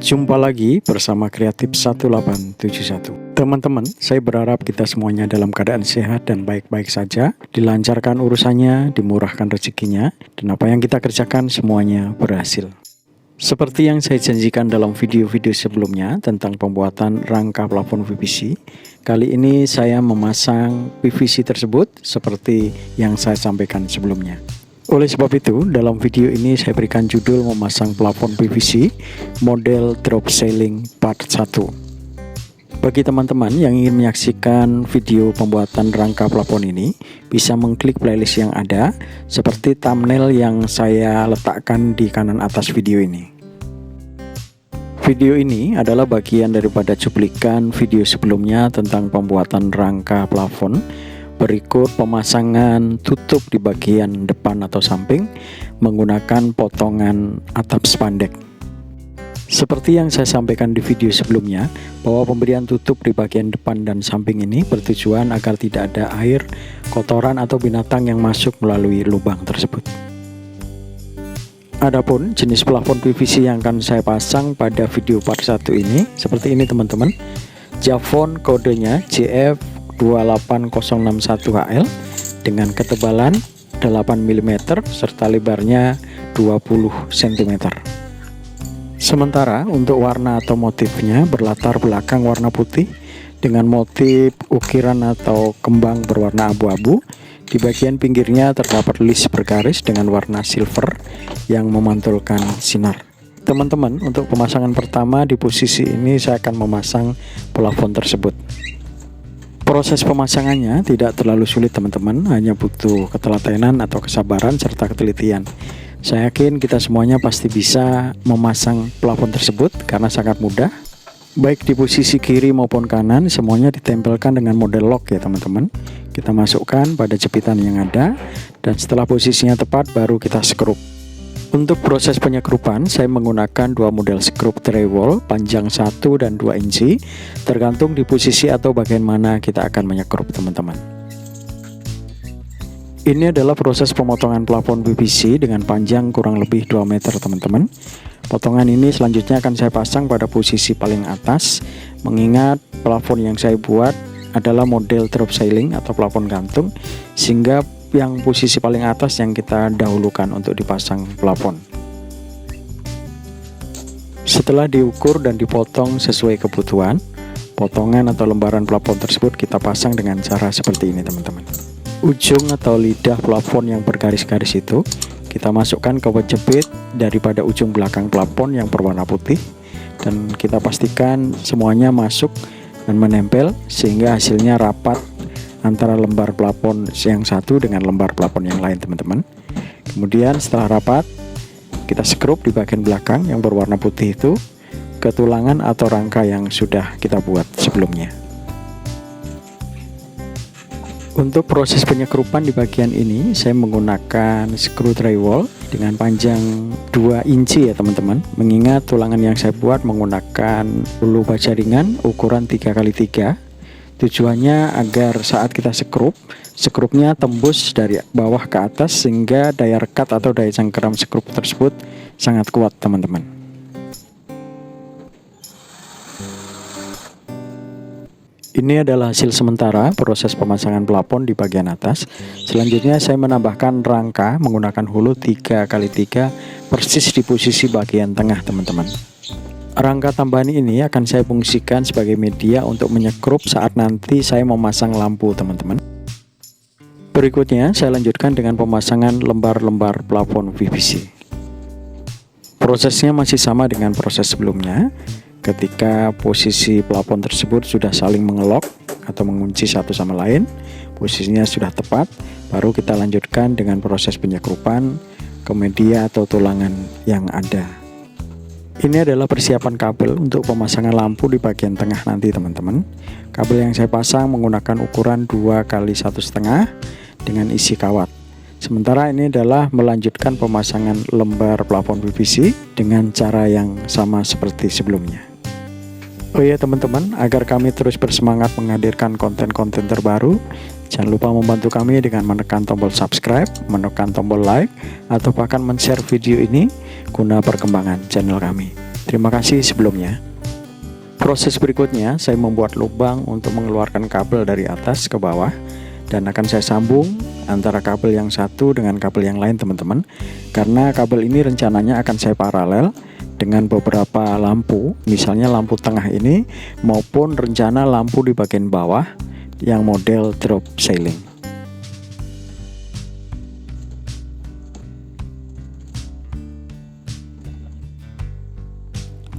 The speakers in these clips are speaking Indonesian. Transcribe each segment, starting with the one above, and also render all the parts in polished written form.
Jumpa lagi bersama Kreatif 1871. Teman-teman, saya berharap kita semuanya dalam keadaan sehat dan baik-baik saja, dilancarkan urusannya, dimurahkan rezekinya, dan apa yang kita kerjakan semuanya berhasil. Seperti yang saya janjikan dalam video-video sebelumnya tentang pembuatan rangka plafon PVC, kali ini saya memasang PVC tersebut seperti yang saya sampaikan sebelumnya. Oleh sebab itu, dalam video ini saya berikan judul memasang plafon PVC model drop ceiling part 1. Bagi teman-teman yang ingin menyaksikan video pembuatan rangka plafon ini, bisa mengklik playlist yang ada, seperti thumbnail yang saya letakkan di kanan atas video ini. Video ini adalah bagian daripada cuplikan video sebelumnya tentang pembuatan rangka plafon. Berikut pemasangan tutup di bagian depan atau samping menggunakan potongan atap spandek. Seperti yang saya sampaikan di video sebelumnya, bahwa pemberian tutup di bagian depan dan samping ini bertujuan agar tidak ada air, kotoran atau binatang yang masuk melalui lubang tersebut. Adapun jenis plafon PVC yang akan saya pasang pada video part 1 ini seperti ini teman-teman. Javon kodenya JF 28061HL dengan ketebalan 8 mm serta lebarnya 20 cm. Sementara untuk warna atau motifnya berlatar belakang warna putih dengan motif ukiran atau kembang berwarna abu-abu. Di bagian pinggirnya terdapat list bergaris dengan warna silver yang memantulkan sinar. Teman-teman, untuk pemasangan pertama di posisi ini saya akan memasang plafon tersebut. Proses pemasangannya tidak terlalu sulit teman-teman, hanya butuh ketelatenan atau kesabaran serta ketelitian. Saya yakin kita semuanya pasti bisa memasang plafon tersebut karena sangat mudah. Baik di posisi kiri maupun kanan semuanya ditempelkan dengan model lock ya teman-teman. Kita masukkan pada jepitan yang ada dan setelah posisinya tepat baru kita skrup. Untuk proses penyekrupan, saya menggunakan dua model skrup drywall panjang 1 dan 2 inci, tergantung di posisi atau bagian mana kita akan menyekrup teman-teman. Ini adalah proses pemotongan plafon PVC dengan panjang kurang lebih 2 meter teman-teman. Potongan ini selanjutnya akan saya pasang pada posisi paling atas, mengingat plafon yang saya buat adalah model drop ceiling atau plafon gantung, sehingga yang posisi paling atas yang kita dahulukan untuk dipasang plafon. Setelah diukur dan dipotong sesuai kebutuhan, potongan atau lembaran plafon tersebut kita pasang dengan cara seperti ini teman-teman. Ujung atau lidah plafon yang bergaris-garis itu kita masukkan ke penjepit daripada ujung belakang plafon yang berwarna putih, dan kita pastikan semuanya masuk dan menempel sehingga hasilnya rapat antara lembar plafon yang satu dengan lembar plafon yang lain teman-teman. Kemudian setelah rapat kita skrup di bagian belakang yang berwarna putih itu ke tulangan atau rangka yang sudah kita buat sebelumnya. Untuk proses penyekrupan di bagian ini saya menggunakan skru drywall dengan panjang 2 inci ya teman-teman, mengingat tulangan yang saya buat menggunakan bulu baja ringan ukuran 3x3. Tujuannya agar saat kita skrupnya tembus dari bawah ke atas sehingga daya rekat atau daya cengkeram skrup tersebut sangat kuat teman-teman. Ini adalah hasil sementara proses pemasangan plafon di bagian atas. Selanjutnya saya menambahkan rangka menggunakan hulu 3x3 persis di posisi bagian tengah teman-teman. Rangka tambahan ini akan saya fungsikan sebagai media untuk menyekrup saat nanti saya memasang lampu teman-teman. Berikutnya saya lanjutkan dengan pemasangan lembar-lembar plafon PVC. Prosesnya masih sama dengan proses sebelumnya. Ketika posisi plafon tersebut sudah saling mengelok atau mengunci satu sama lain, posisinya sudah tepat, baru kita lanjutkan dengan proses penyekrupan ke media atau tulangan yang ada. Ini adalah persiapan kabel untuk pemasangan lampu di bagian tengah nanti teman-teman. Kabel yang saya pasang menggunakan ukuran 2x1,5 dengan isi kawat. Sementara ini adalah melanjutkan pemasangan lembar plafon PVC dengan cara yang sama seperti sebelumnya. Oh ya teman-teman, agar kami terus bersemangat menghadirkan konten-konten terbaru, jangan lupa membantu kami dengan menekan tombol subscribe, menekan tombol like, atau bahkan men-share video ini guna perkembangan channel kami. Terima kasih sebelumnya. Proses berikutnya, saya membuat lubang untuk mengeluarkan kabel dari atas ke bawah, dan akan saya sambung antara kabel yang satu dengan kabel yang lain, teman-teman. Karena kabel ini rencananya akan saya paralel dengan beberapa lampu, misalnya lampu tengah ini maupun rencana lampu di bagian bawah yang model drop ceiling.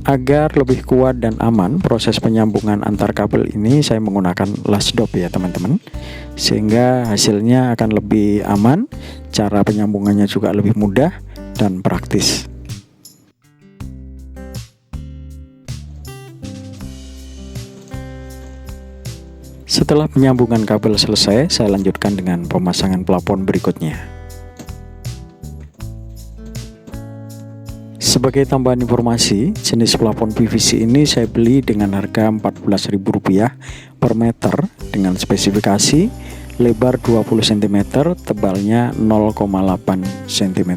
Agar lebih kuat dan aman proses penyambungan antar kabel ini, saya menggunakan las dop ya teman-teman, sehingga hasilnya akan lebih aman, cara penyambungannya juga lebih mudah dan praktis. Setelah penyambungan kabel selesai, saya lanjutkan dengan pemasangan plafon berikutnya. Sebagai tambahan informasi, jenis plafon PVC ini saya beli dengan harga Rp14.000 per meter dengan spesifikasi lebar 20 cm, tebalnya 0,8 cm.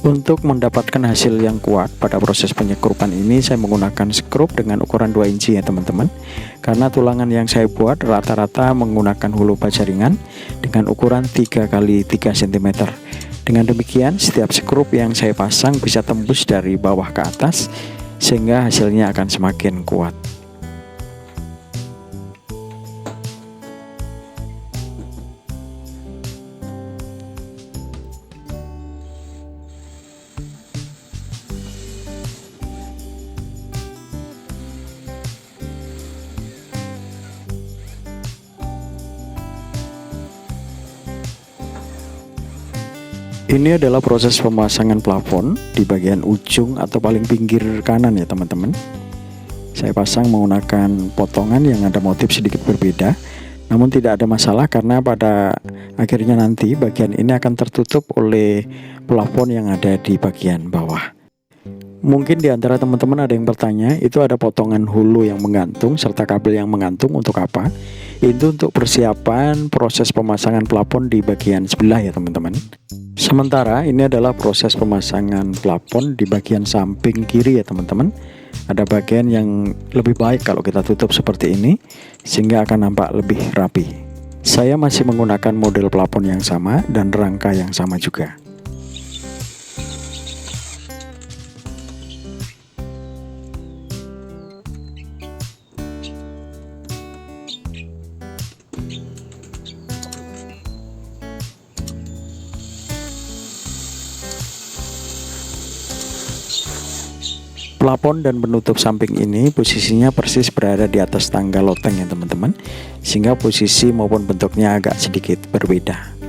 Untuk mendapatkan hasil yang kuat pada proses penyekrupan ini, saya menggunakan skrup dengan ukuran 2 inci ya teman-teman. Karena tulangan yang saya buat rata-rata menggunakan hulu baja ringan dengan ukuran 3 x 3 cm. Dengan demikian, setiap skrup yang saya pasang bisa tembus dari bawah ke atas, sehingga hasilnya akan semakin kuat. Ini adalah proses pemasangan plafon di bagian ujung atau paling pinggir kanan ya teman-teman. Saya pasang menggunakan potongan yang ada motif sedikit berbeda, namun tidak ada masalah karena pada akhirnya nanti bagian ini akan tertutup oleh plafon yang ada di bagian bawah. Mungkin di antara teman-teman ada yang bertanya, itu ada potongan hulu yang menggantung serta kabel yang menggantung untuk apa? Itu untuk persiapan proses pemasangan plafon di bagian sebelah ya teman-teman. Sementara ini adalah proses pemasangan plafon di bagian samping kiri ya teman-teman. Ada bagian yang lebih baik kalau kita tutup seperti ini, sehingga akan nampak lebih rapi. Saya masih menggunakan model plafon yang sama dan rangka yang sama juga. Plafon dan penutup samping ini posisinya persis berada di atas tangga loteng ya teman-teman, sehingga posisi maupun bentuknya agak sedikit berbeda.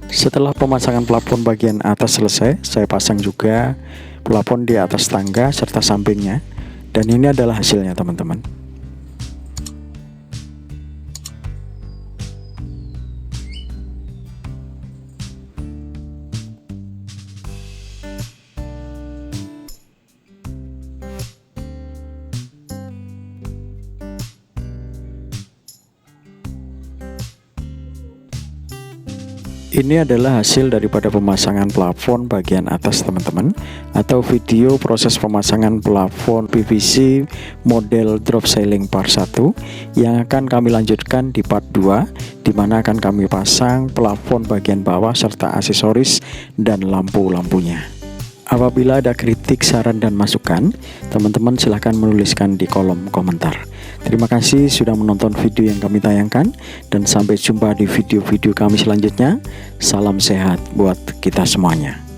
Setelah pemasangan plafon bagian atas selesai, saya pasang juga plafon di atas tangga serta sampingnya, dan ini adalah hasilnya teman-teman. Ini adalah hasil daripada pemasangan plafon bagian atas teman-teman, atau video proses pemasangan plafon PVC model drop ceiling part 1 yang akan kami lanjutkan di part 2, di mana akan kami pasang plafon bagian bawah serta aksesoris dan lampu-lampunya. Apabila ada kritik, saran, dan masukan, teman-teman silahkan menuliskan di kolom komentar. Terima kasih sudah menonton video yang kami tayangkan, dan sampai jumpa di video-video kami selanjutnya. Salam sehat buat kita semuanya.